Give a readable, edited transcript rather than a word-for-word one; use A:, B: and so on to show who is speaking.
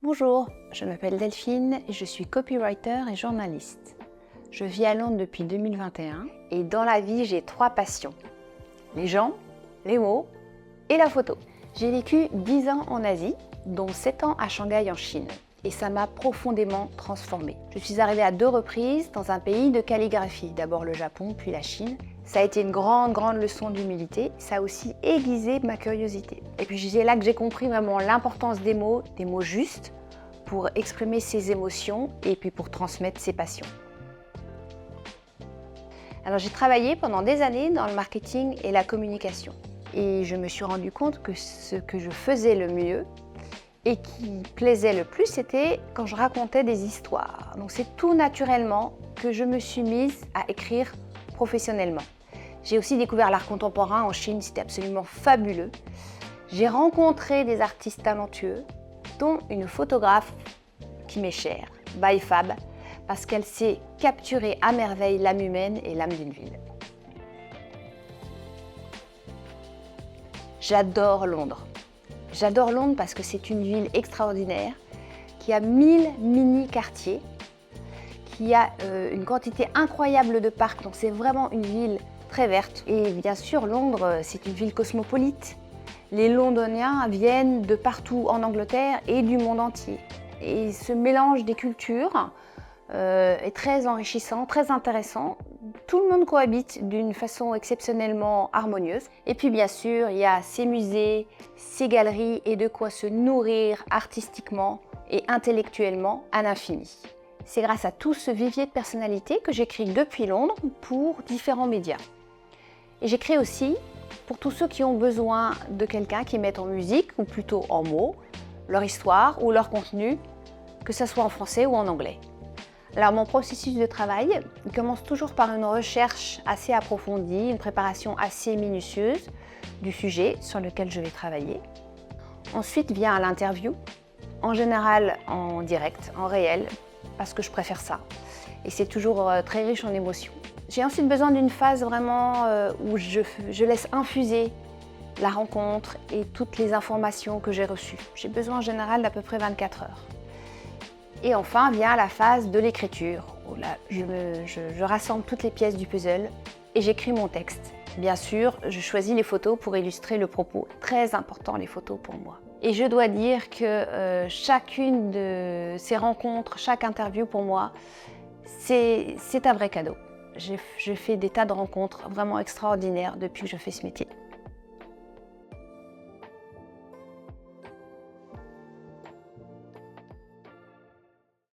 A: Bonjour, je m'appelle Delphine et je suis copywriter et journaliste. Je vis à Londres depuis 2021 et dans la vie, j'ai 3 passions. Les gens, les mots et la photo. J'ai vécu 10 ans en Asie, dont 7 ans à Shanghai en Chine. Et ça m'a profondément transformée. Je suis arrivée à 2 reprises dans un pays de calligraphie, d'abord le Japon, puis la Chine. Ça a été une grande leçon d'humilité, ça a aussi aiguisé ma curiosité. Et puis c'est là que j'ai compris vraiment l'importance des mots justes, pour exprimer ses émotions et puis pour transmettre ses passions. Alors j'ai travaillé pendant des années dans le marketing et la communication. Et je me suis rendu compte que ce que je faisais le mieux et qui plaisait le plus, c'était quand je racontais des histoires. Donc c'est tout naturellement que je me suis mise à écrire professionnellement. J'ai aussi découvert l'art contemporain en Chine, c'était absolument fabuleux. J'ai rencontré des artistes talentueux, dont une photographe qui m'est chère, Bai Fab, parce qu'elle sait capturer à merveille l'âme humaine et l'âme d'une ville. J'adore Londres. J'adore Londres parce que c'est une ville extraordinaire, qui a 1000 mini-quartiers, qui a une quantité incroyable de parcs, donc c'est vraiment une ville très verte. Et bien sûr, Londres, c'est une ville cosmopolite. Les Londoniens viennent de partout en Angleterre et du monde entier. Et ce mélange des cultures est très enrichissant, très intéressant. Tout le monde cohabite d'une façon exceptionnellement harmonieuse. Et puis bien sûr, il y a ces musées, ces galeries et de quoi se nourrir artistiquement et intellectuellement à l'infini. C'est grâce à tout ce vivier de personnalités que j'écris depuis Londres pour différents médias. Et j'écris aussi pour tous ceux qui ont besoin de quelqu'un qui mette en musique, ou plutôt en mots, leur histoire ou leur contenu, que ce soit en français ou en anglais. Alors mon processus de travail commence toujours par une recherche assez approfondie, une préparation assez minutieuse du sujet sur lequel je vais travailler. Ensuite vient l'interview, en général en direct, en réel, parce que je préfère ça. Et c'est toujours très riche en émotions. J'ai ensuite besoin d'une phase vraiment où je laisse infuser la rencontre et toutes les informations que j'ai reçues. J'ai besoin en général d'à peu près 24 heures. Et enfin vient la phase de l'écriture, où là je rassemble toutes les pièces du puzzle et j'écris mon texte. Bien sûr, je choisis les photos pour illustrer le propos. Très important les photos pour moi. Et je dois dire que chacune de ces rencontres, chaque interview pour moi, c'est un vrai cadeau. J'ai fait des tas de rencontres vraiment extraordinaires depuis que je fais ce métier.